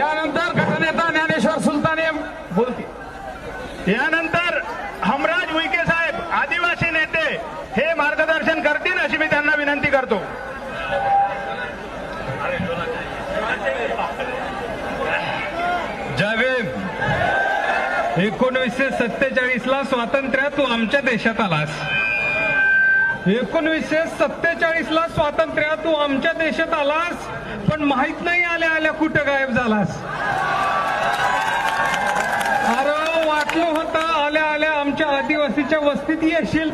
यानंतर गटनेता ज्ञानेश्वर सुलताने बोलतील। यानंतर हमराज उईके साहेब आदिवासी नेते हे मार्गदर्शन करतील अशी मी त्यांना विनंती करतो। जावेद, 1947 ला स्वातंत्र्य तू आमच्या देशात आलास। 1947 ला स्वातंत्र्य तू आमच्या देशात आलास, पण माहित नाही आल्या आल्या कुठं गायब झालास। अरे वाटलं होतं आल्या आल्या आमच्या आदिवासीच्या वस्तीत येशील।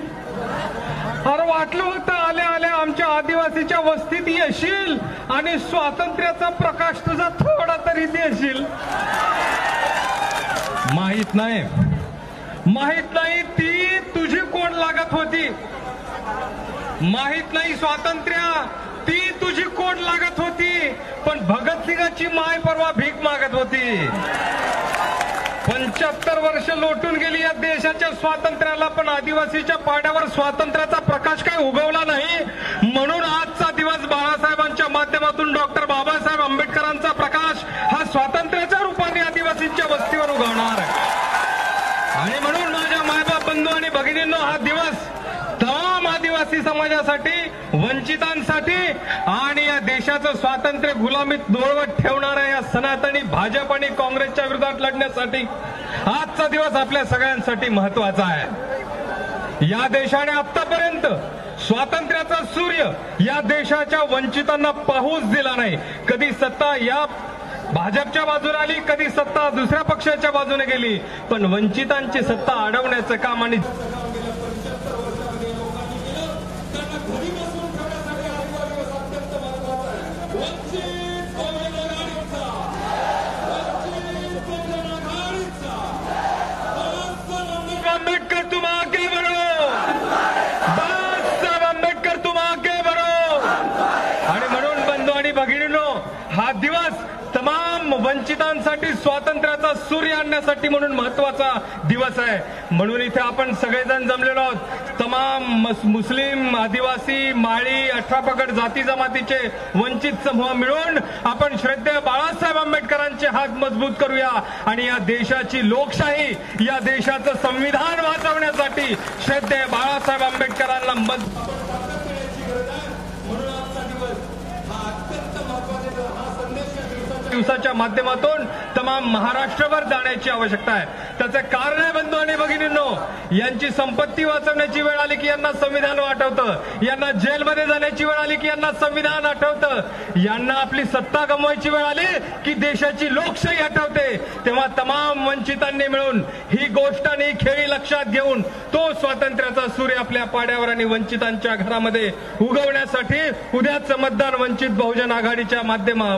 अरे वाटलं होतं आल्या आल्या आमच्या आदिवासीच्या वस्तीत येशील आणि स्वातंत्र्याचा प्रकाश तुझा थोडा तरी देशील। माहित नाही ती तुझी कोण लागत होती। माहित नाही स्वातंत्र्य ती तुझी कोण लागत होती, पण भगतसिंगाची माय परवा भीक मागत होती। 75 वर्ष लोटून गेली या देशाच्या स्वातंत्र्याला, पण आदिवासीच्या पाड्यावर स्वातंत्र्याचा प्रकाश काय उगवला नाही। म्हणून आजचा दिवस बाळासाहेबांच्या माध्यमातून डॉक्टर बाबासाहेब आंबेडकरांचा प्रकाश हा स्वातंत्र्याच्या रूपाने आदिवासींच्या वस्तीवर उगवणार आहे। आणि म्हणून माझ्या मायबाप बंधू आणि भगिनींनो, हा दिवस तमाम आदिवासी समाजासाठी, वंचितांसाठी आणि या देशाचं स्वातंत्र्य गुलामीत दोळवत ठेवणाऱ्या या सनातनी भाजप आणि काँग्रेसच्या विरोधात लढण्यासाठी आजचा दिवस आपल्या सगळ्यांसाठी महत्वाचा आहे। या देशाने आतापर्यंत स्वातंत्र्याचा सूर्य या देशाच्या वंचितांना पाहूच दिला नाही। कधी सत्ता या भाजपच्या बाजूने आली, कधी सत्ता दुसऱ्या पक्षाच्या बाजूने गेली, पण वंचितांची सत्ता अडवण्याचं काम आणि आंबेडकर तुम आगे बढ़ो, बाबासाहेब आंबेडकर तुम आगे बढ़ो। आणि म्हणून बंधू आणि भगिनींनो, हा दिवस तमाम वंचितांसाठी स्वातंत्र्याचा सूर्य आणण्यासाठी म्हणून महत्वाचा दिवस आहे। म्हणून इथे आपण सगळेजण जमलेलो आहोत। तमाम मुस्लिम, आदिवासी, माळी, 18 पगड जाती जमातीचे वंचित समूह मिळून आपण श्रद्धेय बाळासाहेब आंबेडकरांचे हात मजबूत करूया आणि या देशाची लोकशाही, या देशाचं संविधान वाचवण्यासाठी श्रद्धेय बाळासाहेब आंबेडकरांना मजबूत दिवसाच्या माध्यमातून तमाम महाराष्ट्रभर जाण्याची आवश्यकता आहे। त्याचे कारण आहे बंधू आणि भगिनींनो, यांची संपत्ती वाचवण्याची वेळ आली की यांना संविधान आठवतं, यांना जेलमध्ये जाण्याची वेळ आली की यांना संविधान आठवतं, यांना आपली सत्ता गमवायची वेळ आली की देशाची लोकशाही आठवते। तेव्हा तमाम वंचितांनी मिळून ही गोष्ट आणि ही खेळी लक्षात घेऊन तो स्वातंत्र्याचा सूर्य आपल्या पाड्यावर आणि वंचितांच्या घरामध्ये उगवण्यासाठी उद्याचं मतदान वंचित बहुजन आघाडीच्या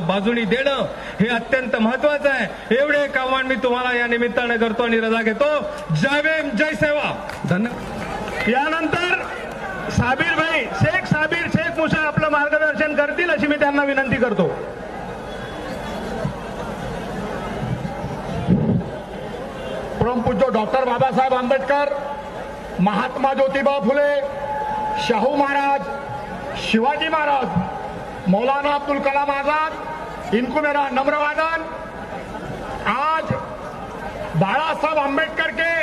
बाजूनी देणं हे अत्यंत महत्वाचं आहे। एवढे आव्हान मी तुम्हाला या निमित्ताने करतो आणि रजा घेतो। जय भीम, जय सेवा, धन्यवाद। यानंतर शेख साबीर शेख मुसा आपलं मार्गदर्शन करतील अशी मी त्यांना विनंती करतो। परमपूज्य डॉक्टर बाबासाहेब आंबेडकर, महात्मा ज्योतिबा फुले, शाहू महाराज, शिवाजी महाराज, मौलाना अब्दुल कलाम आजाद, इनको मेरा नम्र वादन। आज बाळासाहेब आंबेडकर के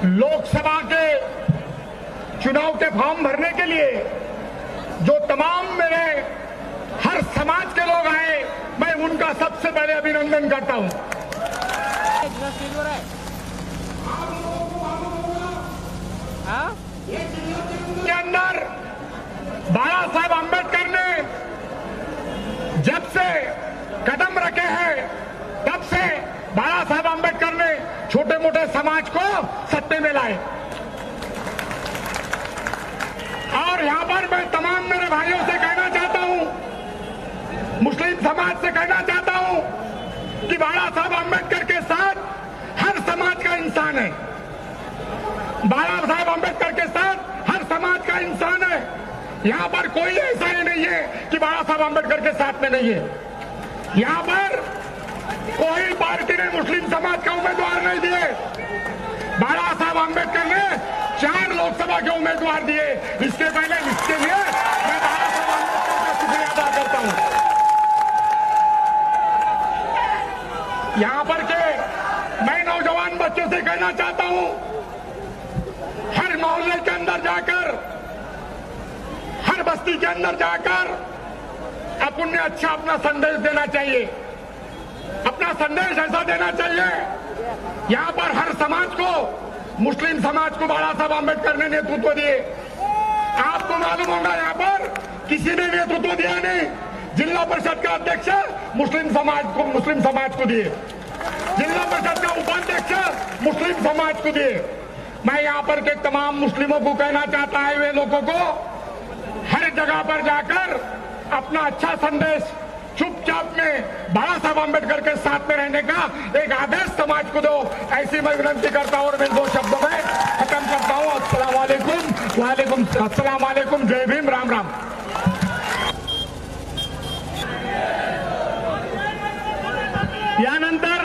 लोकसभा के चुनाव के फॉर्म भरने के लिए जो तमाम मेरे हर समाज के लोग आए, मैं उनका सबसे पहले अभिनंदन करता हूं। के अंदर बाळासाहेब आंबेडकर ने जब से कदम रखे हैं, तब से बाळासाहेब आंबेडकर ने छोटे मोटे समाज को सत्ते में लाए। और यहां पर मैं तमाम मेरे भाइयों से कहना चाहता हूं, मुस्लिम समाज से कहना चाहता हूं कि बाळासाहेब आंबेडकर के साथ हर समाज का इंसान है। बाळासाहेब आंबेडकर के साथ हर समाज का इंसान है। यहां पर कोई ऐसा ही नहीं है कि बाळासाहेब आंबेडकर के साथ में नहीं है। यहां पर कोई पार्टी ने मुस्लिम समाज का उम्मीदवार नहीं दिए। बाळासाहेब आंबेडकर ने 4 लोकसभा के उम्मीदवार दिए। इसके पहले इसके लिए मैं बाळासाहेब आंबेडकर का शुक्रिया अदा करता हूं। यहाँ पर के मैं नौजवान बच्चों से कहना चाहता हूं, हर मोहल्ले के अंदर जाकर, हर बस्ती के अंदर जाकर अपन ने अच्छा अपना संदेश देना चाहिए। अपना संदेश ऐसा देना चाहिए, यहाँ पर हर समाज को, मुस्लिम समाज को बाबा साहब आंबेडकर ने नेतृत्व दिए। आपको मालूम होगा यहाँ पर किसी ने नेतृत्व दिया नहीं। जिला परिषद का अध्यक्ष मुस्लिम समाज को दिए, जिला परिषद का उपाध्यक्ष मुस्लिम समाज को दिए। मैं यहाँ पर के तमाम मुस्लिमों को कहना चाहता है, वे लोगों को हर जगह पर जाकर अपना अच्छा संदेश चुपचाप में बाबा साहब आंबेडकर के साथ में रहने का एक आदेश समाज को दो, ऐसी मैं विनंती करता हूं और मैं 2 शब्दों में खत्म करता हूं। अस्सलाम वालेकुम, जय भीम, राम राम। यानंतर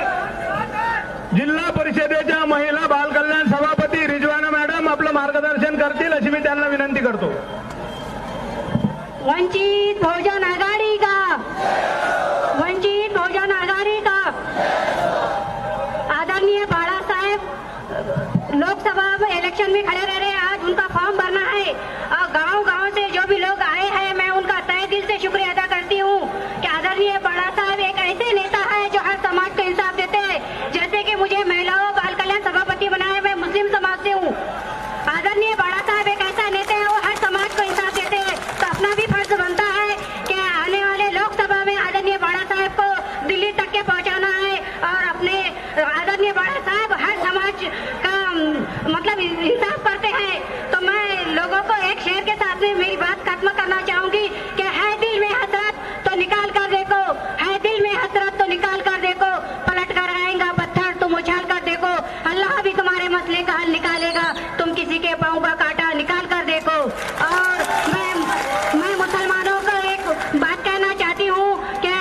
जिल्हा परिषदेच्या महिला बाल कल्याण सभापती रिजवाना मॅडम आपलं मार्गदर्शन करतील अशी मी त्यांना विनंती करतो। वंचित बहुजन आघाड़ी का, वंचित बहुजन आघाड़ी का आदरणीय बाला साहेब लोकसभा इलेक्शन में खड़े रह रहे हैं। आज उनका फॉर्म भरना है और गांव-गांव से जो भी लोग आए हैं, मैं उनका तहे दिल से शुक्रिया अदा करती हूँ कि आदरणीय बाला साहब एक ऐसे नेता है जो हर समाज को इंसाफ देते हैं। जैसे कि मुझे महिलाओं बाल कल्याण सभापति बनाया, मैं मुस्लिम समाज से हूँ। आदरणीय बाला साहब एक ऐसा नेता है, वो हर समाज को इंसाफ देते हैं। तो अपना भी फर्ज बनता है कि आने वाले लोकसभा में आदरणीय बाला साहब को दिल्ली तक के पहुंचाना है और अपने आदरणीय बाला साहब हर समाज का मतलब इंसाफ करते हैं। तो मैं लोगों को एक शेर के साथ में मेरी बात खत्म करना चाहूंगी कि है दिल में हसरत तो निकाल कर देखो, है दिल में हसरत तो निकाल कर देखो, पलट कर आएगा पत्थर तुम उछाल कर देखो, अल्लाह भी तुम्हारे मसले का हल निकालेगा, तुम किसी के पांव का कांटा निकाल कर देखो। और मैं मुसलमानों को एक बात कहना चाहती हूँ कि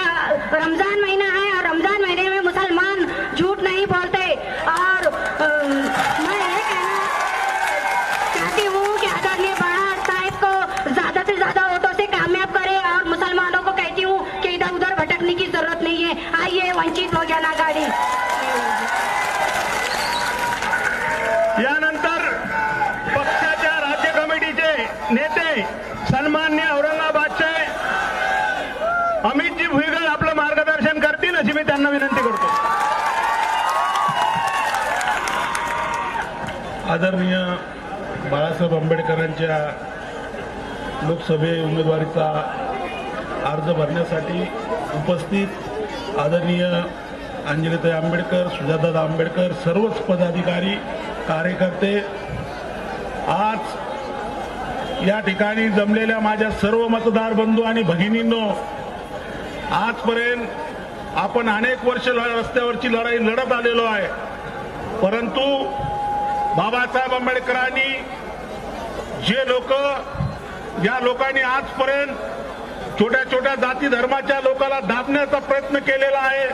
रमजान महीना है और रमजान महीने में मुसलमान झूठ नहीं बोलते। और मैं ये कहना चाहती हूँ कि आदरणीय बाला साहब को ज्यादा से ज्यादा वोटों से कामयाब करे और मुसलमानों को कहती हूँ कि इधर उधर भटकने की जरूरत नहीं है। आइए वंचित बहुजन आघाड़ी। यानंतर पक्षाच्या राज्य कमिटीचे नेते सन्मान्य औरंगाबादचे अमितजी भुईगळ आपलं मार्गदर्शन करतील अशी मी त्यांना विनंती करतो। आदरणीय बाळासाहेब आंबेडकरांच्या लोकसभे उमेदवारीचा अर्ज भरण्यासाठी उपस्थित आदरणीय अंजलीताई आंबेडकर, सुजातादा आंबेडकर, सर्वच पदाधिकारी, कार्यकर्ते, आज या ठिकाणी जमलेल्या माझ्या सर्व मतदार बंधू आणि भगिनींनो, आजपर्यंत आपण अनेक वर्ष रस्त्यावरची लढाई लढत आलेलो आहे, परंतु बाबासाहेब आंबेडकरांनी जे लोक, ज्या लोकांनी आजपर्यंत छोट्या छोट्या जाती धर्माच्या लोकांना दाबण्याचा प्रयत्न केलेला आहे,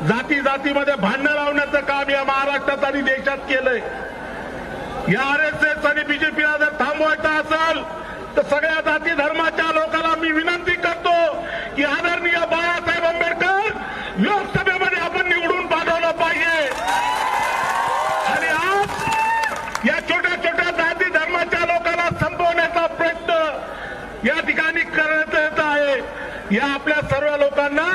जाती जातीमध्ये भांडण लावण्याचं काम या महाराष्ट्रात आणि देशात केलंय। या आरएसएस आणि बीजेपीला जर थांबवायचं असेल तर सगळ्या जाती धर्माच्या लोकांना मी विनंती करतो की आदरणीय बाळासाहेब आंबेडकर लोकसभेमध्ये आपण निवडून पाठवलं पाहिजे। आणि आज या छोट्या छोट्या जाती धर्माच्या लोकांना संपवण्याचा प्रयत्न या ठिकाणी करण्यात येत आहे। या आपल्या सर्व लोकांना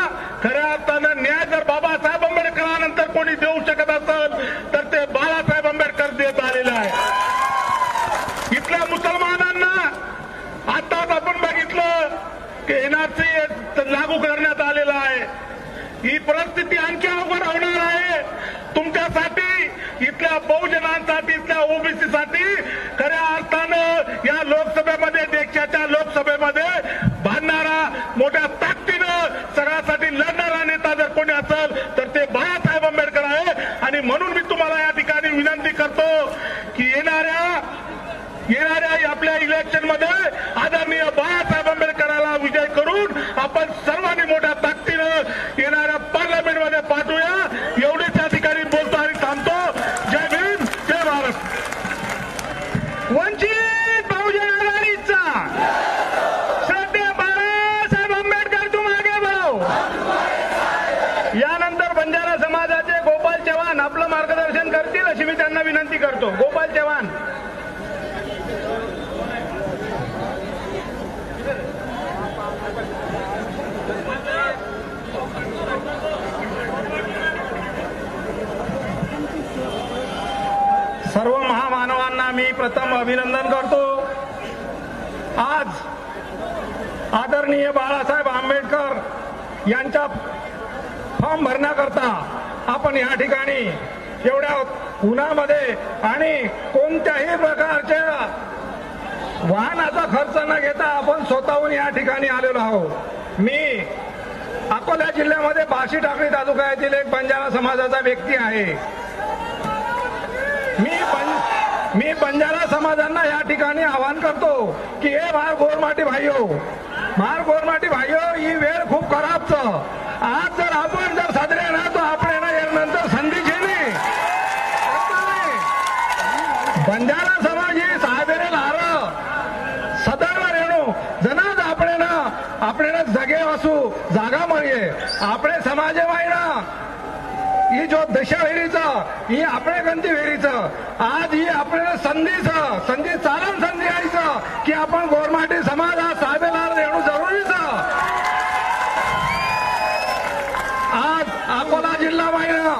खऱ्या अर्थानं न्याय जर बाबासाहेब आंबेडकरांनंतर कोणी देऊ शकत असेल तर ते बाळासाहेब आंबेडकर देत आलेले आहे। इथल्या मुसलमानांना आताच आपण बघितलं की एनआरसी लागू करण्यात आलेला आहे। ही परिस्थिती आणखी अवघड होणार आहे तुमच्यासाठी, इथल्या बहुजनांसाठी, इथल्या ओबीसीसाठी। खऱ्या अर्थानं या लोकसभेमध्ये, देशाच्या लोकसभेमध्ये भांडणारा, मोठ्या ताकदीनं सगळ्यासाठी लढणारा नेता जर कोणी असेल तर ते बाळासाहेब आंबेडकर आहे। आणि म्हणून मी तुम्हाला या ठिकाणी विनंती करतो की येणाऱ्या आपल्या इलेक्शनमध्ये आदरणीय बाळासाहेब आंबेडकरांना विजय करून आपण सर्वांनी मोठ्या ताकदीनं येणाऱ्या पार्लमेंटमध्ये पाठवूया। एवढेच या ठिकाणी बोलतो आणि थांबतो। जय भीम, जय भारत। वंचित बहुजन आघाडीचा श्रद्धेय बाळासाहेब आंबेडकर तुम आगे बढ़ो। यानंतर बंजारा समाजाचे मी प्रथम अभिनंदन करतो. आज आदरणीय बाळासाहेब आंबेडकर यांच्या फॉर्म भरण्याकरता आपण या ठिकाणी एवढ्या उन्हामध्ये आणि कोणत्याही प्रकारच्या वाहनाचा खर्च न घेता आपण स्वतःहून या ठिकाणी आलेलो आहोत. मी अकोला जिल्ह्यामध्ये बार्शी टाकळी तालुक्यातील एक बंजारा समाजाचा व्यक्ती आहे. मी बंजारा समाजांना या ठिकाणी आवाहन करतो की हे मार गोरमाटी भाईयो ही वेळ खूप खराबचं. आज जर आपण जर साजरे ना तो आपण नंतर संधी घेणे. बंजारा समाज ही साहेबेरे लार सदैव रेणू जनाज આપણે જગે વસુ जागा મળીએ. આપણે समाज मायना ही जो दशा वेरीचं ही आपल्या गंती वेरीचं आज ही आपल्याला संधी चालन संधी यायचं की आपण गोरमाटी समाज हा साहेबेला रेणू जरुरीचं. आज अकोला जिल्हा मायना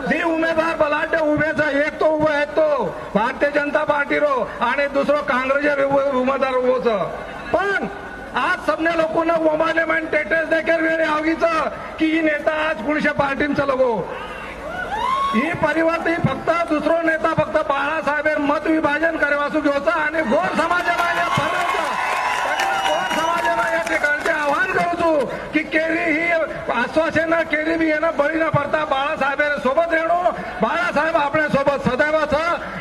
जी उमेदवार बलाढ्य उभेचा एक तो उभं आहे तो भारतीय जनता पार्टी रो आणि दुसरं काँग्रेसचे उमेदवार उभोचं. पण आज सबने लोकांना मोबाईल मान स्टेटस देखील वेळ आवगीचं की ही नेता आज पुढच्या पार्टींचं लोगो ही परिवर्तन ही फक्त दुसरो नेता फक्त बाळासाहेब मत विभाजन करवासू घ्यायचं आणि गोर समाजाला गोर समाजाला या ठिकाणचे आव्हान करूचू की केरी ही आश्वासन केरी बी येणं बळी न पडता बाळासाहेब सोबत रेणू बाळासाहेब आपल्या सोबत सदैवच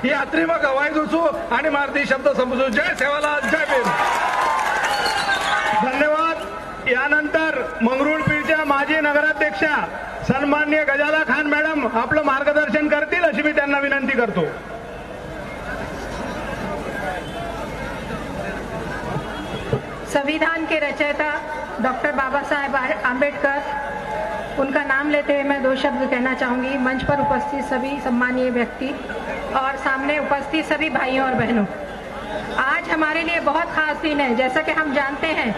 ही यात्री मग गवाई दुसू आणि मारती शब्द समजू. जय सेवालाल जय भीम. धन्यवाद. यानंतर मंगरुळपीरच्या माजी नगराध्यक्षा सन्माननीय गजाला खान मॅडम आपलं मार्गदर्शन करतील अशी मी त्यांना विनंती करतो. संविधान के रचयिता डॉक्टर बाबा साहेब आम्बेडकर, उनका नाम लेते हुए मैं दो शब्द कहना चाहूंगी. मंच पर उपस्थित सभी सम्मानीय व्यक्ति और सामने उपस्थित सभी भाइयों और बहनों, आज हमारे लिए बहुत खास दिन है. जैसा कि हम जानते हैं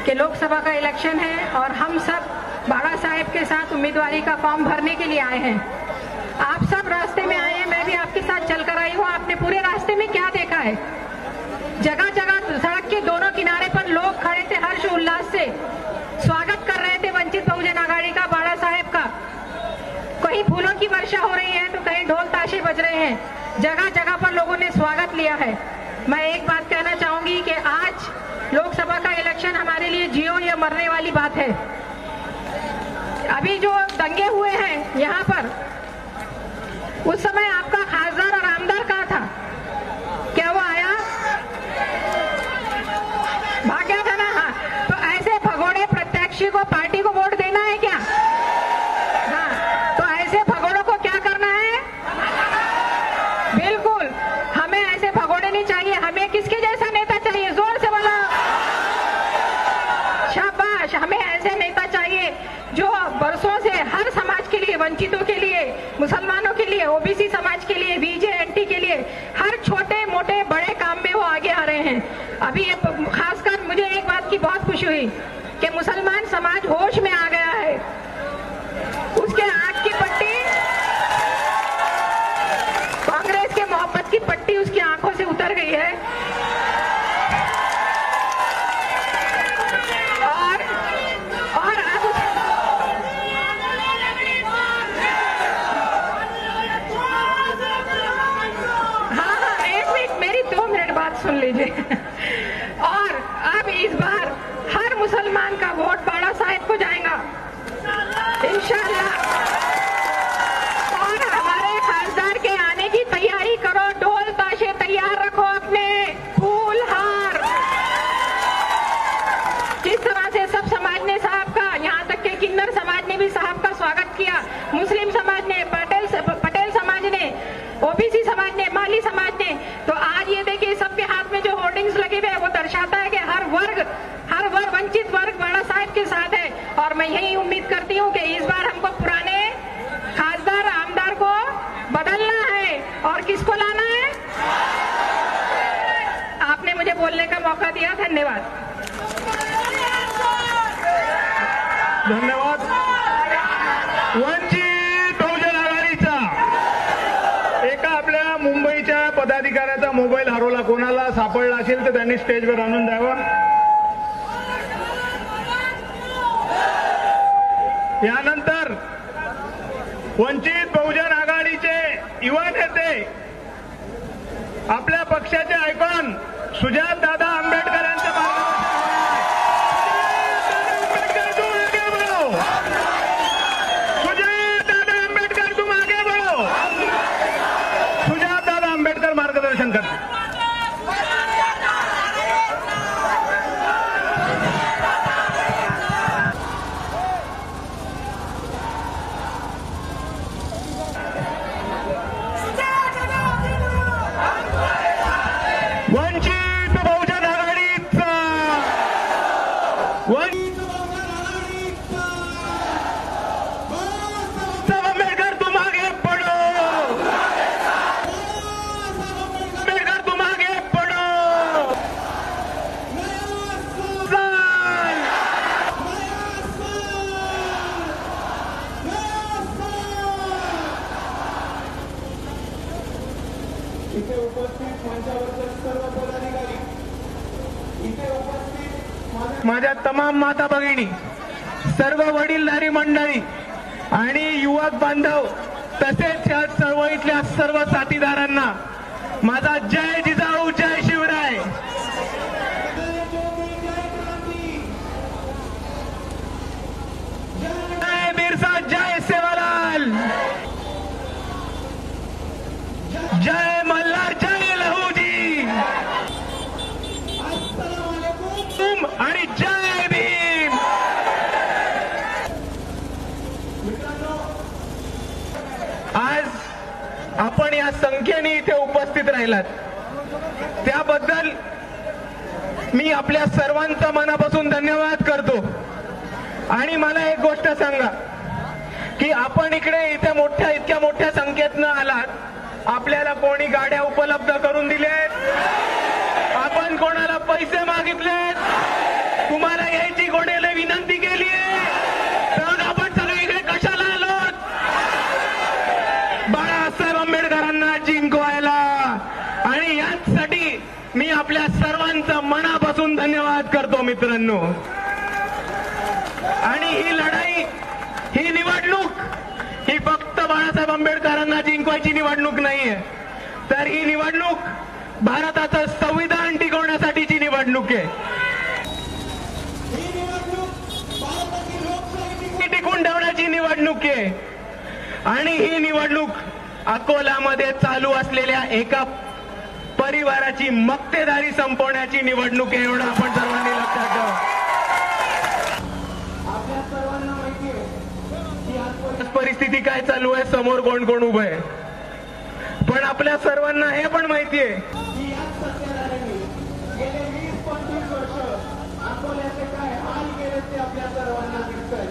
कि लोकसभा का इलेक्शन है और हम सब बाबा साहेब के साथ उम्मीदवारी का फॉर्म भरने के लिए आए हैं. आप सब रास्ते में आए हैं, मैं भी आपके साथ चलकर आई हूँ. आपने पूरे रास्ते में क्या देखा है? जगह जगह सड़क के दोनों किनारे पर लोग खड़े थे, हर्ष उल्लास से स्वागत कर रहे थे वंचित बहुजन आघाड़ी का, बाबा साहेब का. कहीं फूलों की वर्षा हो रही है तो कहीं ढोल ताशे बज रहे हैं. जगह जगह पर लोगों ने स्वागत लिया है. मैं एक बात कहना चाहूंगी कि आज लोकसभा का इलेक्शन हमारे लिए जियो या मरने वाली बात है. अभी जो दंगे हुए हैं यहाँ पर, उस समय आपका खासदार और आमदार कहाँ था? क्या वो आया? भाग गया था ना? हाँ. तो ऐसे भगोड़े प्रत्याशी को पार्टी को वोट देना है क्या? हाँ. तो ऐसे भगोड़ों को क्या करना है? बिल्कुल हमें ऐसे भगोड़े नहीं चाहिए. हमें किसके जैसा नेता चाहिए? जोर से बोलो. शाबाश. हमें ऐसे नेता चाहिए जो बरसों से हर समाज के लिए, वंचितों के लिए, मुसलमानों के लिए, ओबीसी समाज के लिए, बीजे एनटी के लिए, हर छोटे मोटे बड़े काम में वो आगे आ रहे हैं. अभी खासकर मुझे एक बात की बहुत खुशी हुई कि मुसलमान समाज होश में आ गया है. उसके आंख की पट्टी, कांग्रेस के मोहब्बत की पट्टी उसकी आंखों से उतर गई है. और अब हाँ, एक मिनट, मेरी 2 मिनट बात सुन लीजिए. और अब इस बार हर मुसलमान का वोट बाबा साहेब को जाएगा इंशाल्लाह. और हमारे खासदार के आने की तैयारी करो. ढोल ताशे तैयार रखो, अपने फूल हार. जिस तरह से सब समाज ने साहब का, यहाँ तक के किन्नर समाज ने भी साहब का स्वागत किया, मुस्लिम समाज ने, पटेल समाज ने, ओबीसी समाज ने, माली समाज ने, तो आज ये देखिए सबके हाथ में जो होर्डिंग्स लगे हुए हैं वो दर्शाता है कि हर वर्ग वंचित वर्ग बाबा साहेब के साथ है. और मैं यही उम्मीद करती हूँ कि इस बार हमको पुराने खासदार आमदार को बदलना है. और किसको लाना है? आपने मुझे बोलने का मौका दिया. धन्यवाद. धन्यवाद. वंचित बहुजन आघाडीचा एका आपल्या मुंबईच्या पदाधिकाऱ्याचा माणसं त्यांनी स्टेजवर आणून द्यावं. यानंतर वंचित बहुजन आघाडीचे युवा नेते, आपल्या पक्षाचे आयकॉन सुजात दादा आंबेडकर यांचं मार्गदर्शन करते. वंचित बहुजन आघाडीचा आंबेडकर तुम आगे पडो, आंबेडकर तुम आगे पडो. इथे उपस्थित मंचावरचे सर्व पदाधिकारी, इथे उपस्थित माझ्या तमाम माता भगिनी, सर्व वडीलधारी मंडळी आणि युवक बांधव, तसेच या चळवळीतल्या सर्व साथीदारांना माझा जय जिजाऊ, जय शिवराय. जय बिरसा, जय सेवालाल, जय मल्हार, जय लहूजी आणि जय भीम. आज आपण या संख्येने इथे उपस्थित राहिलात त्याबद्दल मी आपल्या सर्वांचा मनापासून धन्यवाद करतो. आणि मला एक गोष्ट सांगा की आपण इतक्या मोठ्या संख्येतनं आलात, आपल्याला कोणी गाड्या उपलब्ध करून दिल्यात, आपण कोणाला पैसे मागितलेत, तुम्हाला यायची कोणाला विनंती केली आहे, तर आपण सगळे इकडे कशाला आलोत? बाळासाहेब आंबेडकरांना जिंकवायला. आणि यासाठी मी आपल्या सर्वांचा मनापासून धन्यवाद करतो मित्रांनो. आणि ही लढाई, ही निवडणूक, ही फक्त बाळासाहेब आंबेडकरांना जिंकवायची निवडणूक नाहीये, तर ही निवडणूक भारताचं संविधान टिकवण्यासाठीची निवडणूक आहे. टिकून ठेवण्याची निवडणूक आहे. आणि ही निवडणूक अकोलामध्ये चालू असलेल्या एका परिवाराची मक्तेदारी संपवण्याची निवडणूक आहे, एवढं आपण सर्वांनी लक्षात ठेवा. आपल्या सर्वांना माहिती आहे की आज परिस्थिती काय चालू आहे, समोर कोण कोण उभं आहे, पण आपल्या सर्वांना हे पण माहिती आहे की याच सत्ताधाऱ्यांनी गेले 20-25 वर्ष अकोल्याचे काय हाल केले ते आपल्या सर्वांना दिसतंय.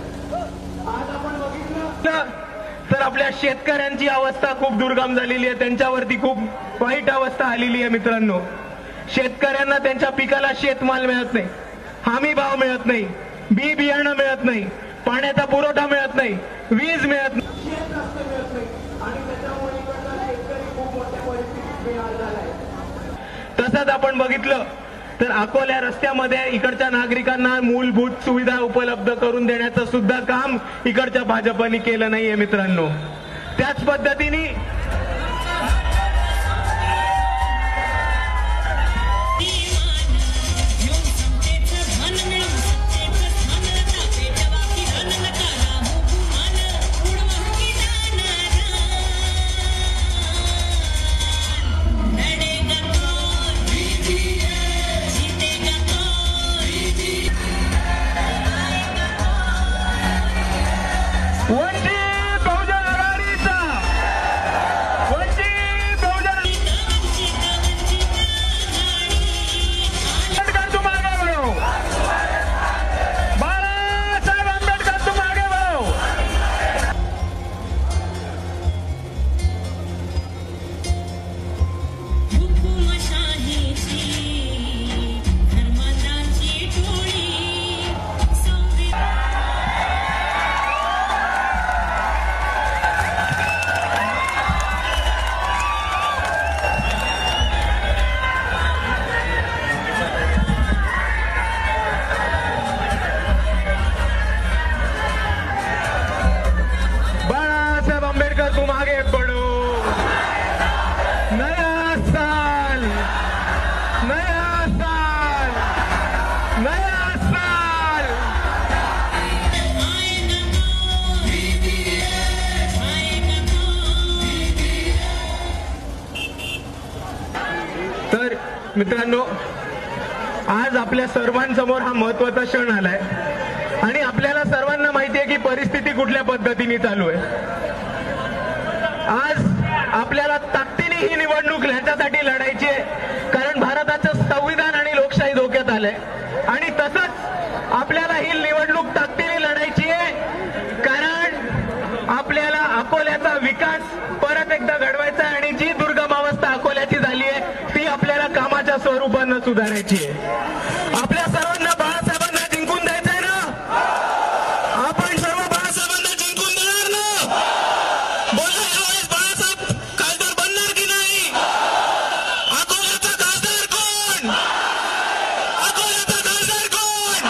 आज आपण बघितलं तर आपल्या शेतकऱ्यांची अवस्था खूप दुर्गम झालेली आहे, त्यांच्यावरती खूप वाईट अवस्था आलेली आहे मित्रांनो. शेतकऱ्यांना त्यांच्या पिकाला शेतमाल मिळत नाही, हमी भाव मिळत नाही, बी बियाणं मिळत नाही, पाण्याचा पुरवठा मिळत नाही, वीज मिळत नाही, शेत रस्ते मिळत नाही आणि त्याच्यामुळे इकडचा शेतकरी खूप मोठ्या परिस्थितीत बेहाल झालाय. तसंच आपण बघितलं तर अकोल्या रस्त्यामध्ये इकडच्या नागरिकांना मूलभूत सुविधा उपलब्ध करून देण्याचं सुद्धा काम इकडच्या भाजपने केलं नाहीये मित्रांनो. त्याच पद्धतीने वंचित बहुजन आघाडीचा आंबेडकर तुम आगे बढ़ो। नया साल, नया साल, नया साल। तर मित्रांनो, आज आपल्या सर्वांसमोर हा महत्वाचा क्षण आलाय आणि आपल्याला सर्वांना माहिती आहे की परिस्थिती कुठल्या पद्धतीने चालू आहे। आज आपल्याला ताकदीने ही निवडणूक ह्याच्यासाठी लढायची आहे, कारण भारताचं संविधान आणि लोकशाही धोक्यात आलंय आणि तसंच आपल्याला ही निवडणूक ताकदीने लढायची आहे, कारण आपल्याला अकोल्याचा विकास परत एकदा घडवायचा आहे आणि जी दुर्गम अवस्था अकोल्याची झाली आहे ती आपल्याला कामाच्या स्वरूपानं सुधारायची आहे। आपल्या सर्वांना बाळासाहेबांना जिंकून द्यायचंय ना? आपण सर्व बाळासाहेबांना जिंकून देणार ना? बोला, यावेळेस बाळासाहेब खासदार बनणार की नाही? अकोल्याचा खासदार कोण? अकोल्याचा खासदार कोण?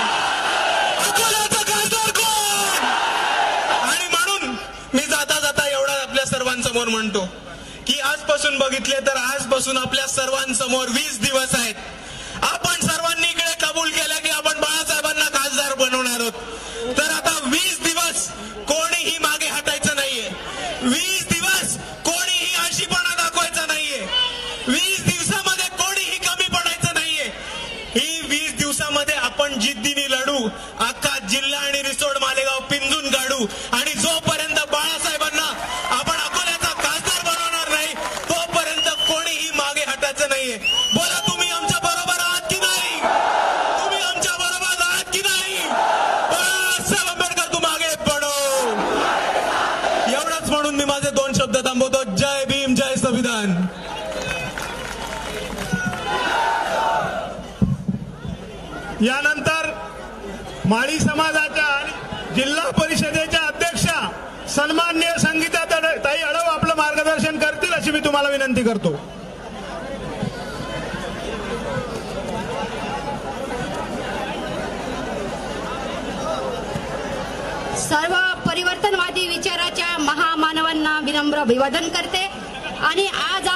अकोल्याचा खासदार कोण? आणि म्हणून मी जाता जाता एवढा आपल्या सर्वांसमोर म्हणतो की आजपासून बघितले तर आजपासून आपल्या सर्वांसमोर 20 दिवस आहेत। आपण सर्वांनी इकडे कबूल केलं की आपण बाळासाहेबांना खासदार बनवणार आहोत। तर आता 20 दिवस कोणीही मागे हटायचं नाहीये, 20 दिवस कोणीही आळशीपणा दाखवायचा नाहीये, 20 दिवसामध्ये कोणीही कमी पडायचं नाहीये। ही 20 दिवसामध्ये आपण जिद्दीने लढू, अख्खा जिल्हा आणि रिसोड मालेगाव पिंजून काढू आणि जोपर्यंत बाळासाहेबांना आपण अकोल्याचा खासदार बनवणार नाही तोपर्यंत कोणीही मागे हटायचं नाहीये। बोला, तुम्ही आमच्या बरोबर आहात की नाही? तुम्ही आमच्या बरोबर आहात की नाही? बाळासाहेब आंबेडकर तुम आगे बढ़ो। एवढंच म्हणून मी माझे 2 शब्द थांबवतो। जय भीम, जय संविधान। यानंतर माळी समाजाच्या आणि जिल्हा परिषदेच्या अध्यक्षा सन्माननीय संगीता ताई अडव आपलं मार्गदर्शन करतील अशी मी तुम्हाला विनंती करतो। सर्व परिवर्तनवादी विचाराच्या महामानवांना विनम्र अभिवादन करते आणि आज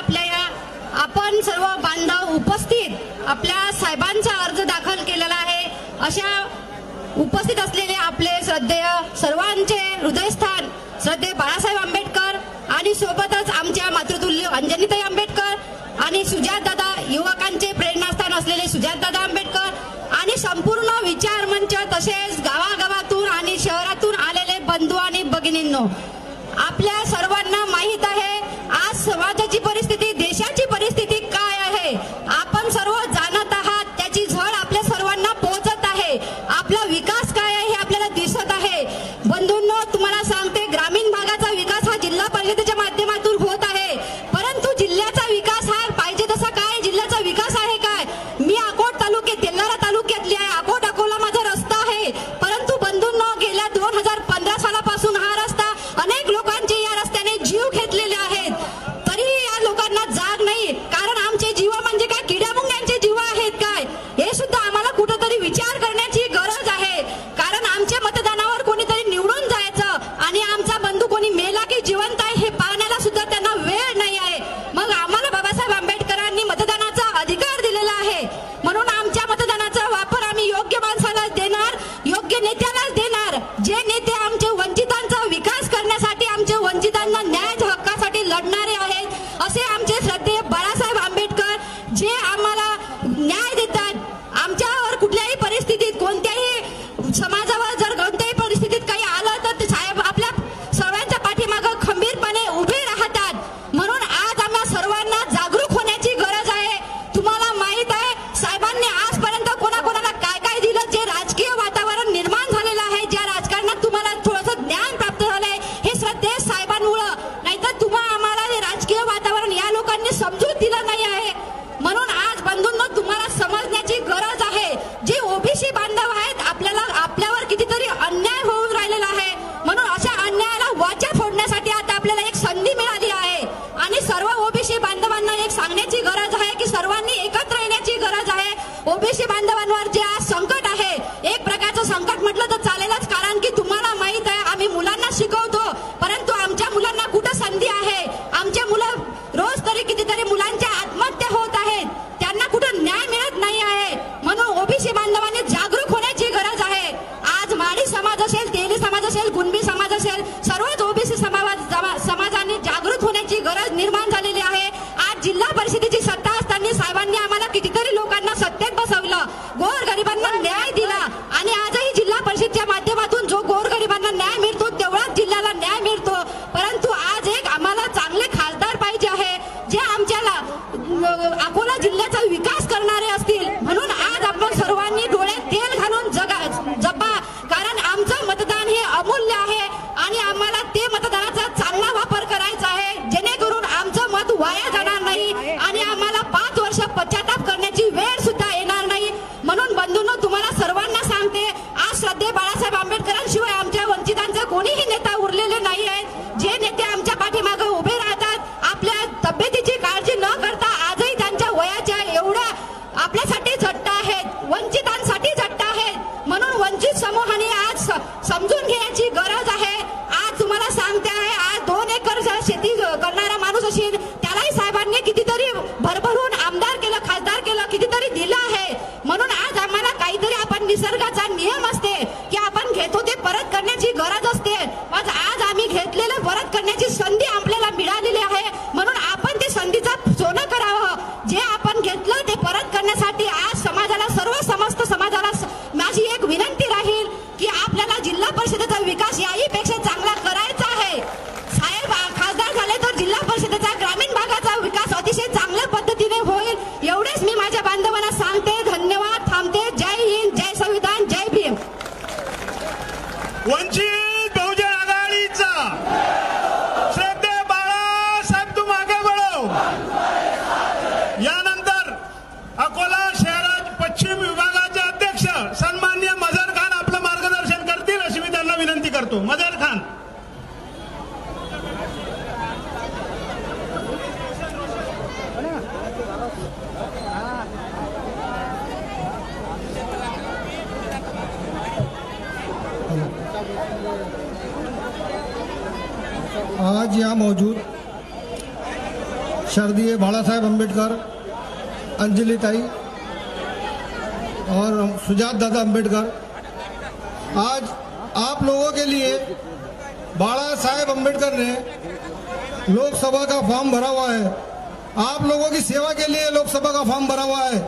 आपण सर्व बांधव उपस्थित आपल्या साहेबांचा अर्ज दाखल केलेला आहे। अशा उपस्थित असलेले आपले श्रद्धेय सर्वांचे हृदयस्थान श्रद्धेय बाळासाहेब आंबेडकर आणि सोबतच आमच्या मातृतुल्य अंजनीताई आंबेडकर आणि सुजातदादा, युवकांचे प्रेरणास्थान असलेले सुजातदादा आंबेडकर आणि संपूर्ण विचार मंच तसेच गावागावातून आणि शहरातून आलेले बंधू आणि भगिनींनो, आपल्या सर्वांना माहित आहे आज समाजाची परिस्थिती, देशाची परिस्थिती काय आहे आपण सर्व जाणत आहात। त्याची झळ आपल्या सर्वांना पोहोचत आहे। आपला विकास काय आहे हे आपल्याला दिसत आहे। बंधूंनो, तुम्हाला सांगते, ग्रामीण भागाचा विकास हा जिल्हा परिषदेच्या माध्यमातून होत आहे, परंतु जिल्ह्याचा विकास हा पाहिजे तसा काय जिल्ह्याचा विकास आहे काय? मी अकोट तालुक्यात, तेल्हारा तालुक्यातली आहे। अकोट अकोला माझा रस्ता आहे, परंतु बंधूंनो, गेल्या 2015 सालापासून हा रस्ता अनेक लोकांची या रस्त्याने आज यहाँ मौजूद स्वर्गीय बाला साहेब अम्बेडकर, अंजलि ताई और सुजात दादा अम्बेडकर, आज आप लोगों के लिए बाला साहेब अम्बेडकर ने लोकसभा का फॉर्म भरा हुआ है। आप लोगों की सेवा के लिए लोकसभा का फॉर्म भरा हुआ है।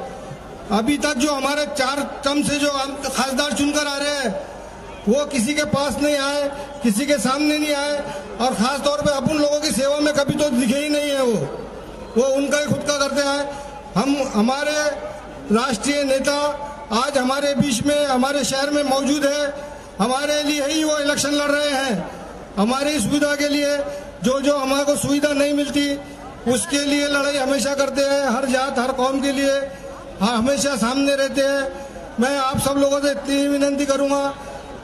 अभी तक जो हमारे 4 टर्म से जो खासदार चुनकर आ रहे हैं वो किसी के पास नहीं आए, किसी के सामने नहीं आए और खास तौर पे अपन लोगों की सेवा में कभी तो दिखे ही नहीं है। वो उनका ही खुद का करते हैं। हमारे राष्ट्रीय नेता आज हमारे बीच में, हमारे शहर में मौजूद है। हमारे लिए ही वो इलेक्शन लड़ रहे हैं। हमारी सुविधा के लिए जो हमारे को सुविधा नहीं मिलती उसके लिए लड़ाई हमेशा करते हैं। हर जात हर कौम के लिए हमेशा सामने रहते हैं। मैं आप सब लोगों से इतनी विनती करूंगा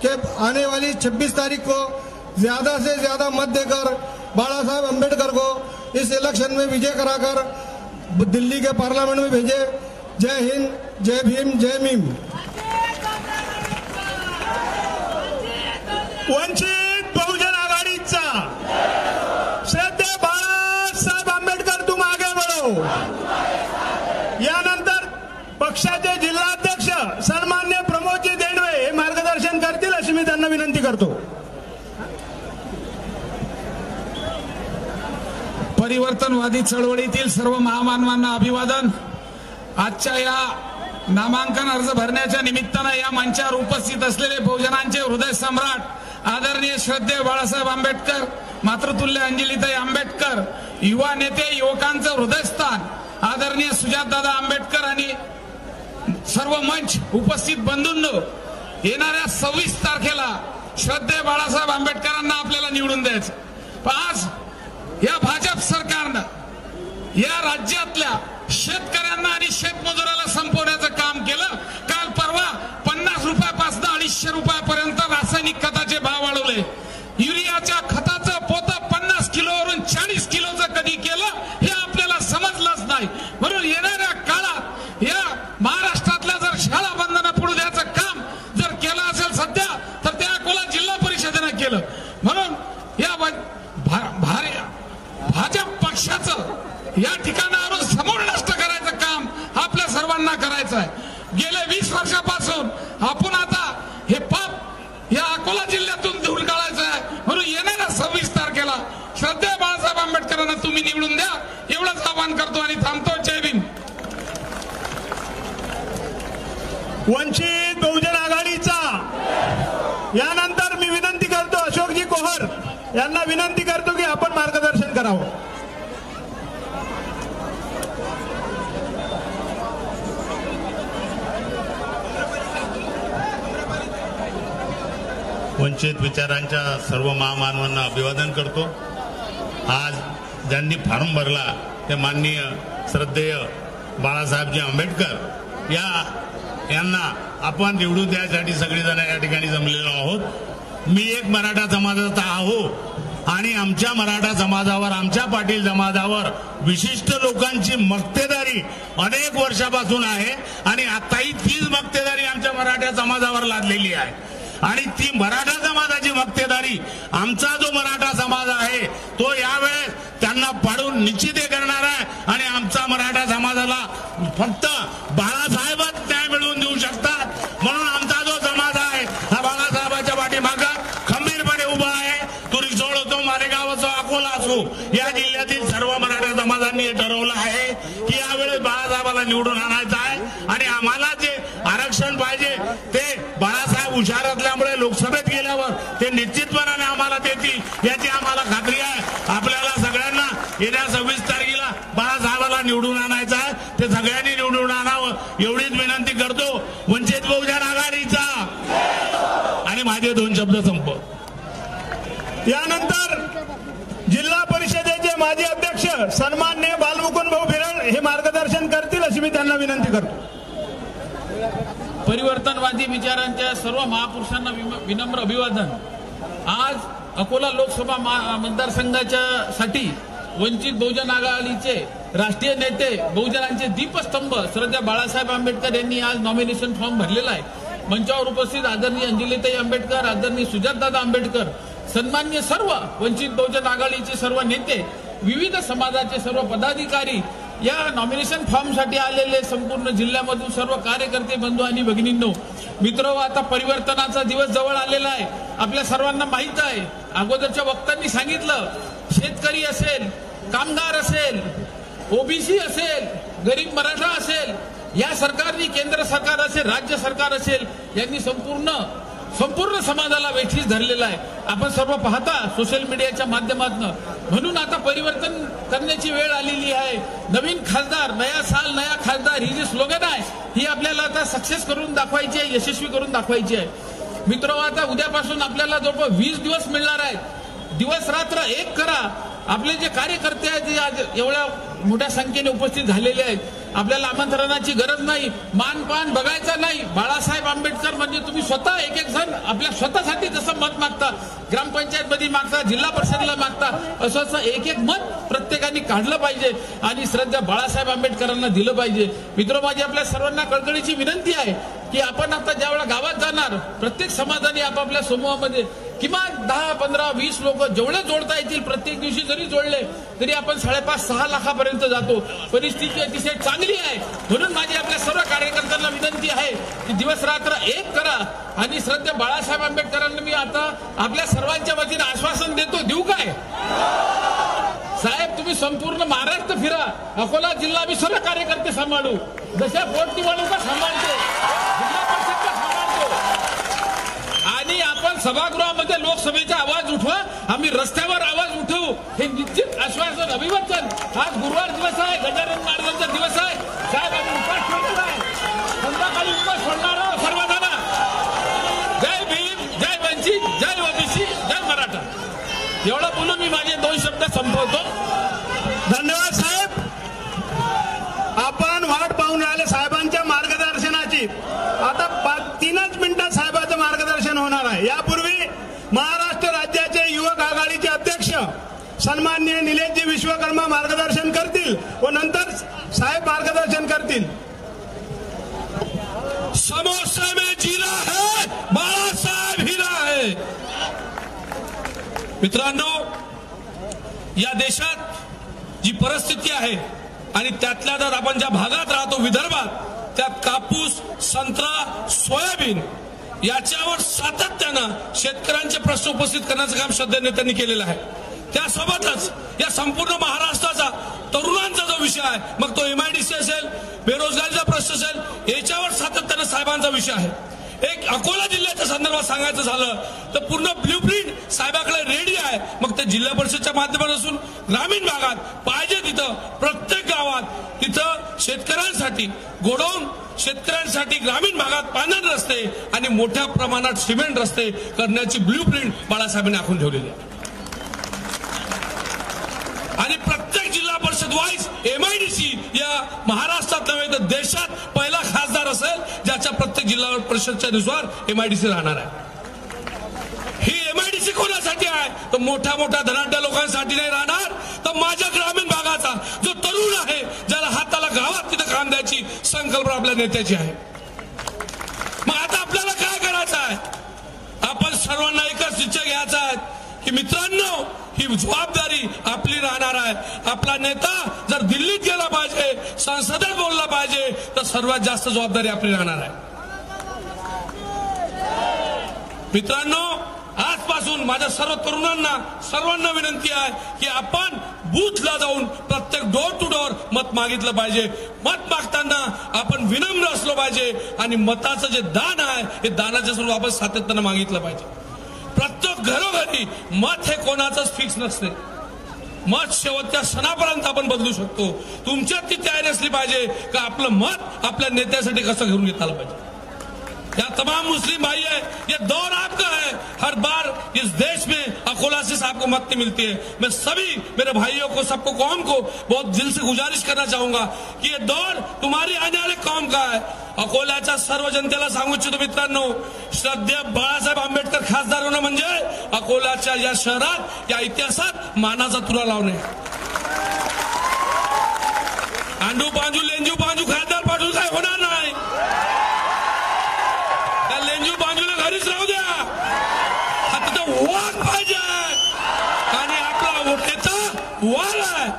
कि आने वाली 26 तारीख को ज्यादा से ज्यादा मत देकर बाला साहेब अम्बेडकर को इस इलेक्शन में विजय कराकर दिल्ली के पार्लियामेंट में भेजे। जय हिंद, जय भीम, जय मीम। वंचित बहुजन आघाडीचा श्रद्धेय बाळासाहेब आंबेडकर, तुम आगे बढ़ो। यानंतर पक्षाचे जिल्हाध्यक्ष सन्मान्य प्रमोदजी देंडवे हे मार्गदर्शन करतील अशी मी त्यांना विनंती करतो। परिवर्तनवादी चळवळीतील सर्व महामानवांना अभिवादन। आजच्या या नामांकन अर्ज भरण्याच्या निमित्तानं या मंचावर उपस्थित असलेले बहुजनांचे हृदय सम्राट आदरणीय श्रद्धेय बाळासाहेब आंबेडकर, मातृतुल्य अंजलीताई आंबेडकर, युवा नेते, युवकांचं हृदयस्थान आदरणीय सुजातदादा आंबेडकर आणि सर्व मंच उपस्थित बंधूंनो, येणाऱ्या 26 तारखेला श्रद्धेय बाळासाहेब आंबेडकरांना आपल्याला निवडून द्यायचं। पण आज या भाजप सरकारनं या राज्यातल्या शेतकऱ्यांना आणि शेतमजुराला संपवण्याचं काम केलं। काल परवा 50 रुपयापासून 250 रुपयापर्यंत रासायनिक खताचे भाव वाढवले। युरियाच्या खताचं पोतं 50 किलोवरून 40 किलोचं कधी केलं हे आपल्याला समजलंच नाही। म्हणून येणाऱ्या काळात या महाराष्ट्रातल्या जर शाळा बंद पडू द्यायचं काम जर केलं असेल सध्या तर त्या अकोला जिल्हा परिषदेनं केलं। म्हणून या भाजप पक्षाचं या ठिकाणावरून समूळ नष्ट करायचं काम आपल्या सर्वांना करायचं आहे। गेल्या 20 वर्षापासून आपण आता हे पाप या अकोला जिल्ह्यातून दूर काढायचं आहे। म्हणून येणाऱ्या 26 तारखेला श्रद्धेय बाळासाहेब आंबेडकरांना तुम्ही निवडून द्या एवढंच आवाहन करतो आणि थांबतो। जय भीम। वंचित बहुजन आघाडीचा यानंतर मी विनंती करतो अशोकजी कोहर यांना विनंती करतो की आपण मार्गदर्शन करावं। वंचित विचारांच्या सर्व महामानवांना अभिवादन करतो। आज ज्यांनी फॉर्म भरला ते माननीय श्रद्धेय बाळासाहेबजी आंबेडकर यांना आपण निवडून द्यायसाठी सगळेजण या ठिकाणी जमलेलो आहोत। मी एक मराठा समाजाचा आहो आणि आमच्या मराठा समाजावर, आमच्या पाटील समाजावर विशिष्ट लोकांची मक्तेदारी अनेक वर्षापासून आहे आणि आताही तीच मक्तेदारी आमच्या मराठा समाजावर लादलेली आहे। आणि ती मराठा समाजाची मक्तेदारी आमचा जो मराठा समाज आहे तो यावेळेस त्यांना पाडून निश्चित करणार आहे आणि आमचा मराठा समाजाला फक्त बाळासाहेबच न्याय मिळवून देऊ शकतात। म्हणून आमचा जो समाज आहे हा बाळासाहेबाच्या पाठीमागे खंबीरपणे उभा आहे। तो रिसोड असो, मालेगाव असो, अकोला असो, या जिल्ह्यातील सर्व मराठा समाजांनी हे ठरवलं आहे की यावेळेस बाळासाहेबाला निवडून आणायचं आहे आणि आम्हाला जे आरक्षण पाहिजे ते बाळासाहेब हुशार असल्यामुळे लोकसभेत गेल्यावर ते निश्चितपणाने आम्हाला देतील याची आम्हाला खात्री आहे। आपल्याला सगळ्यांना येत्या 26 तारखेला बाळासाहेबाला निवडून आणायचं आहे, ते सगळ्यांनी निवडून आणावं एवढीच विनंती करतो। वंचित बहुजन आघाडीचा आणि माझे 2 शब्द संपव। यानंतर जिल्हा परिषदेचे माजी अध्यक्ष सन्माननीय बालमुकुंद भाऊ बिरळ हे मार्गदर्शन करतील अशी मी त्यांना विनंती करतो। परिवर्तनवादी विचारांच्या सर्व महापुरुषांना विनम्र अभिवादन। आज अकोला लोकसभा मतदारसंघाच्या साठी वंचित बहुजन आघाडीचे राष्ट्रीय नेते, बहुजनांचे दीपस्तंभ श्रद्धेय बाळासाहेब आंबेडकर यांनी आज नॉमिनेशन फॉर्म भरलेला आहे। मंचावर उपस्थित आदरणीय अंजलीताई आंबेडकर, आदरणीय सुजातदादा आंबेडकर, सन्मान्य सर्व वंचित बहुजन आघाडीचे सर्व नेते, विविध समाजाचे सर्व पदाधिकारी, या नॉमिनेशन फॉर्मसाठी आलेले संपूर्ण जिल्ह्यामधून सर्व कार्यकर्ते बंधू आणि भगिनींनो, मित्र, आता परिवर्तनाचा दिवस जवळ आलेला आहे. आपल्या सर्वांना माहित आहे, अगोदरच्या वक्त्यांनी सांगितलं, शेतकरी असेल, कामगार असेल, ओबीसी असेल, गरीब मराठा असेल, या सरकारने, केंद्र सरकार असेल, राज्य सरकार असेल, यांनी संपूर्ण समाजाला वेठीस धरलेला आहे. आपण सर्व पाहता सोशल मीडियाच्या माध्यमातून. म्हणून आता परिवर्तन करण्याची वेळ आलेली आहे. नवीन खासदार, नया साल नया खासदार, ही जी स्लोगन आहे, ही आपल्याला आता सक्सेस करून दाखवायची आहे, यशस्वी करून दाखवायची आहे. मित्र, आता उद्यापासून आपल्याला जवळपास 20 दिवस मिळणार आहेत. दिवस रात्र एक करा. आपले जे कार्यकर्ते आहेत, जे आज एवढ्या मोठ्या संख्येने उपस्थित झालेले आहेत, आपल्याला आमंत्रणाची गरज नाही, मानपान बघायचा नाही. बाळासाहेब आंबेडकर म्हणजे तुम्ही स्वतः, एक जण आपल्या स्वतःसाठी जसं मत मागता, ग्रामपंचायत मध्ये मागता, जिल्हा परिषदेला मागता, असं एक मत प्रत्येकाने काढलं पाहिजे आणि श्रद्धा बाळासाहेब आंबेडकरांना दिलं पाहिजे. मित्र, माझी आपल्या सर्वांना कळकळीची विनंती आहे की आपण आता ज्यावेळेला गावात जाणार, प्रत्येक समाजाने आपापल्या समूहामध्ये किमान 10, 15, 20 लोक जेवढे जोडता येतील, प्रत्येक दिवशी जरी जोडले तरी आपण 5.5-6 लाखापर्यंत जातो. परिस्थिती अतिशय चांगली आहे. म्हणून माझी आपल्या सर्व कार्यकर्त्यांना विनंती आहे की दिवस रात्र एक करा आणि श्रद्धेय बाळासाहेब आंबेडकरांना मी आता आपल्या सर्वांच्या वतीने आश्वासन देऊ काय साहेब, तुम्ही संपूर्ण महाराष्ट्र फिरा, अकोला जिल्हा मी सर्व कार्यकर्ते सांभाळू, जशा पोटनिवडणुका सांभाळतो, जिल्हा परिषदच्या सांभाळतो, आणि आपण सभागृहामध्ये लोकसभेचा आवाज उठवा, आम्ही रस्त्यावर आवाज उठवू, हे निश्चित आश्वासन, अभिवचन. आज गुरुवार दिवस आहे, गजानन महाराजांचा दिवस आहे साहेब, आम्ही उपास सोडणार आहे, संध्याकाळी उपास सोडणार आहोत सर्वजण. जय भीम, जय वंचित, जय ओबीसी, जय मराठा. एवढं बोलून मी माझे 2 शब्द संपवतो. धन्यवाद साहेब. आपण वाट पाहून राहिले साहेबांच्या मार्गदर्शनाची. आता 3च मिनिटात साहेबांचं मार्गदर्शन होणार आहे. यापूर्वी महाराष्ट्र राज्याचे युवक आघाडीचे अध्यक्ष सन्माननीय निलेशजी विश्वकर्मा मार्गदर्शन करतील व नंतर साहेब मार्गदर्शन करतील. समोसे में जीरा है, बाळासाहेब हिरा है. मित्रांनो, या देशात जी परिस्थिती आहे आणि त्यातल्या त्यात आपण ज्या भागात राहतो, विदर्भात, त्यात कापूस, संत्रा, सोयाबीन याच्यावर सातत्यानं शेतकऱ्यांचे प्रश्न उपस्थित करण्याचं काम श्रद्धेय नेत्यांनी केलेलं आहे. त्यासोबतच या संपूर्ण महाराष्ट्राचा तरुणांचा जो विषय आहे, मग तो MIDC असेल, बेरोजगारीचा प्रश्न असेल, याच्यावर सातत्यानं साहेबांचा विषय आहे. एक अकोला जिल्ह्याच्या संदर्भात सांगायचं झालं तर पूर्ण ब्ल्यूप्रिंट साहेबांकडे रेडी आहे. मग ते जिल्हा परिषदच्या माध्यमातून ग्रामीण भागात पाहिजे तिथं, प्रत्येक गावात तिथं शेतकऱ्यांसाठी गोडाऊन, शेतकऱ्यांसाठी ग्रामीण भागात पांढरे रस्ते आणि मोठ्या प्रमाणात सिमेंट रस्ते करण्याची ब्ल्यूप्रिंट बाळासाहेबांनी आखून ठेवलेली आहे. आणि प्रत्येक जिल्हा परिषद वाईज MIDC या महाराष्ट्रात नव्हे तर देशात पहिला खासदार असेल ज्याच्या प्रत्येक जिल्हा परिषदच्या नुसार MIDC राहणार आहे. ही MIDC कोणासाठी आहे तर मोठ्या मोठ्या धनाढ्य लोकांसाठी नाही राहणार, तर माझ्या ग्रामीण भागाचा जो तरुण आहे, ज्याला हाताला गावात तिथं काम द्यायची संकल्पना आपल्या नेत्याची आहे. मग आता आपल्याला काय करायचं आहे? आपण सर्वांना एकच निश्चय घ्यायचा आहे की मित्रांनो, ही जबाबदारी आपली राहणार आहे. आपला नेता जर दिल्लीत गेला पाहिजे, संसदेत बोलला पाहिजे, तर सर्वात जास्त जबाबदारी आपली राहणार आहे. मित्रांनो, आजपासून माझ्या सर्व तरुणांना, सर्वांना विनंती आहे की आपण बूथला जाऊन प्रत्येक डोर टू डोर मत मागितलं पाहिजे. मत मागताना आपण विनम्र असलो पाहिजे आणि मताचं जे दान आहे, हे दानाच्या स्वरूप आपण सातत्यानं मागितलं पाहिजे. प्रत्येक घरोघरी मत हे कोणाचंच फिक्स नसते. मत शेवटच्या क्षणापर्यंत आपण बदलू शकतो. तुमच्यात ती तयारी असली पाहिजे का आपलं मत आपल्या नेत्यासाठी कसं घेऊन घेता आलं पाहिजे. या तमाम मुस्लिम भाई है, ये दौर आपका है. हर बार इस देश में अकोला से आपको मत नहीं मिलती है. मैं सभी मेरे भाइयों को, सबको, कौम को बहुत दिल से गुजारिश करना चाहूंगा की ये दौर तुम्हारी आने वाले कौम का है. अकोल्याच्या सर्व जनतेला सांगू इच्छितो मित्रांनो, श्रद्धेय बाळासाहेब आंबेडकर खासदार होणं म्हणजे अकोल्याच्या या शहरात, या इतिहासात मानाचा तुरा लावणे. आंडू पांजू, लेंजू पांजू खासदार पाठवून काय होणार नाही. त्या लेंजू पांजूला घरीच राहू द्या. आता वाघ पाहिजे. वाघ आहे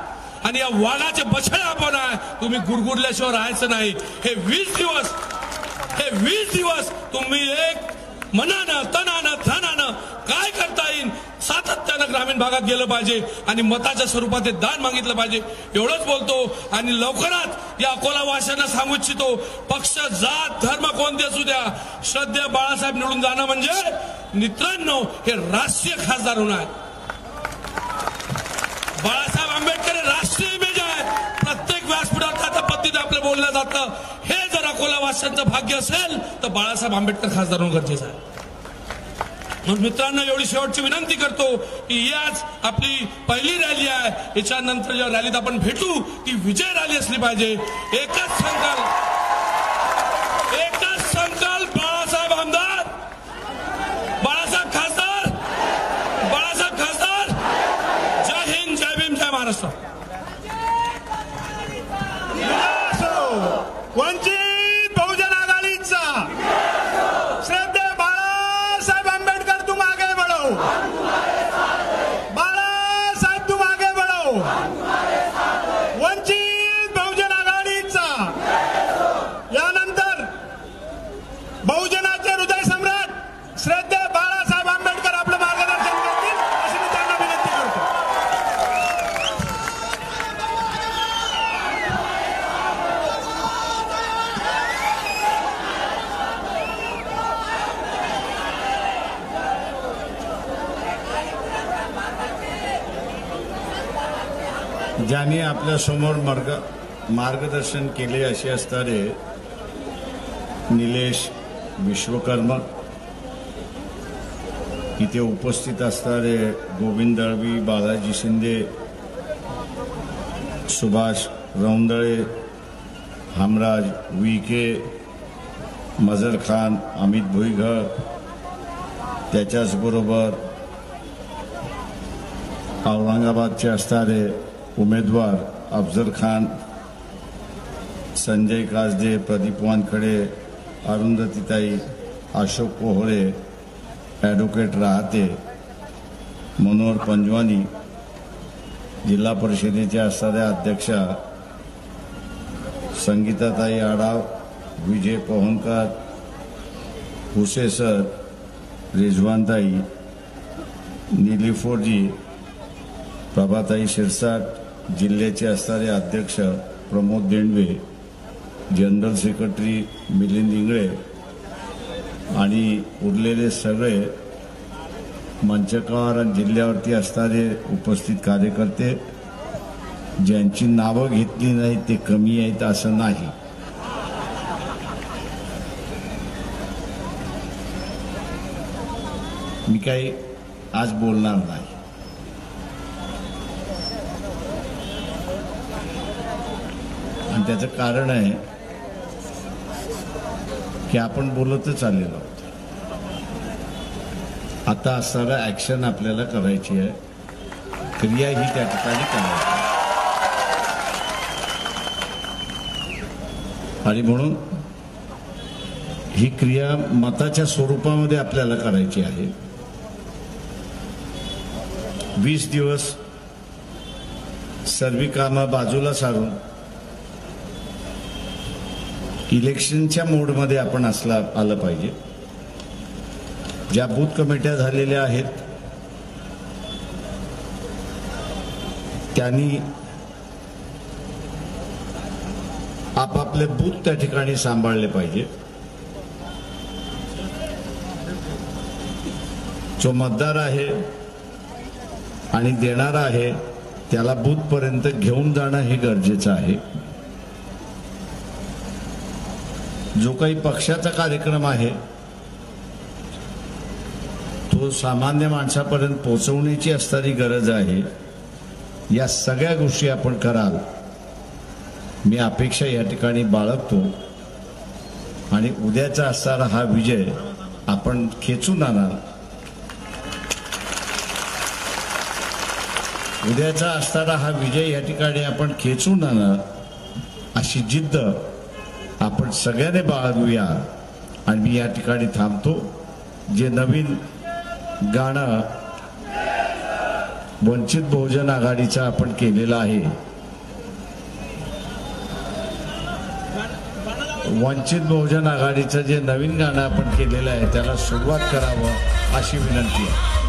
आणि या वाघाचे बछडे आपण आहे. तुम्ही गुडगुडल्याशिवाय राहायचं नाही. हे 20 दिवस तुम्ही एक मनानं तनानं धनानं काय करता येईल सातत्यानं ग्रामीण भागात गेलं पाहिजे आणि मताच्या स्वरूपात हे दान मागितलं पाहिजे. एवढंच बोलतो आणि लवकरात या अकोला वासियांना सांगू इच्छितो, पक्ष जात धर्म कोणते असू द्या, श्रद्धेय बाळासाहेब निवडून जाणं म्हणजे मित्रांनो हे राष्ट्रीय खासदार होणं आहे. बाळासाहेब आंबेडकर हे राष्ट्रीय इमेज आहे. प्रत्येक व्यासपीठात त्या पद्धतीने आपलं बोललं जातं. हे जर अकोला वासियांचं भाग्य असेल तर बाळासाहेब आंबेडकर खासदार होणं गरजेचं आहे. म्हणून मित्रांनो एवढी शेवटची विनंती करतो की ही आज आपली पहिली रॅली आहे. याच्यानंतर ज्या रॅलीत आपण भेटू ती विजय रॅली असली पाहिजे. एकच संकल्प बाळासाहेब आमदार, बाळासाहेब खासदार, बाळासाहेब खासदार. जय हिंद, जय भीम, जय महाराष्ट्र. वंचित बहुजन आघाडीचा श्रद्धेय बाळासाहेब आंबेडकर, तुम आगे बढ़ो. बाळासाहेब तुम आगे बढ़ो. वंचित बहुजन आघाडीचा यानंतर बहुजनाचे हृदय सम्राट श्रद्धेय बाळासाहेब आंबेडकर आपलं मार्गदर्शन करतील अशी मी त्यांना विनंती करतो. ज्यांनी आपल्या समोर मार्गदर्शन केले असे असणारे निलेश विश्वकर्मा, इथे उपस्थित असणारे गोविंद दळवी, बालाजी शिंदे, सुभाष रौंदळे, हमराज विखे, मजर खान, अमित भुईगळ, त्याच्याचबरोबर औरंगाबादचे असणारे उमेदवार अफजल खान, संजय कासदे, प्रदीप वानखडे, अरुंधतीताई, अशोक पोहरे, ॲडव्होकेट राहते, मनोहर पंजवानी, जिल्हा परिषदेच्या असणाऱ्या अध्यक्षा संगीताताई आडाव, विजय पोहनकर, हुसे सर, रिजवानताई, निलीफोरजी, प्रभाताई शिरसाट, जिल्ह्याचे असणारे अध्यक्ष प्रमोद देंडवे, जनरल सेक्रेटरी मिलिंद इंगळे आणि उरलेले सगळे मंचकावर आणि जिल्ह्यावरती असणारे उपस्थित कार्यकर्ते, ज्यांची नावं घेतली नाहीत ते कमी आहेत असं नाही. मी काही आज बोलणार नाही. आणि त्याचं कारण आहे की आपण बोलतच आलेलो आहोत. आता असणारा ऍक्शन आपल्याला करायची आहे, क्रिया ही त्या ठिकाणी करायची आणि म्हणून ही क्रिया मताच्या स्वरूपामध्ये आपल्याला करायची आहे. 20 दिवस सर्व कामं बाजूला सारून इलेक्शनच्या मोडमध्ये आपण आलं पाहिजे. ज्या बूथ कमिट्या झालेल्या आहेत त्यांनी आपापले बूथ त्या ठिकाणी सांभाळले पाहिजे. जो मतदार आहे आणि देणारा आहे त्याला बूथपर्यंत घेऊन जाणं हे गरजेचं आहे. जो काही पक्षाचा कार्यक्रम आहे तो सामान्य माणसापर्यंत पोहोचवण्याची असणारी गरज आहे. या सगळ्या गोष्टी आपण कराल मी अपेक्षा या ठिकाणी बाळगतो आणि उद्याचा असणारा हा विजय आपण खेचून आणाल. उद्याचा असणारा हा विजय या ठिकाणी आपण खेचून आणाल अशी जिद्द आपण सगळ्यांनी बाळगूया. आणि मी या ठिकाणी थांबतो. जे नवीन गाणं वंचित बहुजन आघाडीचा आपण केलेला आहे. वंचित बहुजन आघाडीचं जे नवीन गाणं आपण केलेलं आहे त्याला सुरुवात करावं अशी विनंती आहे.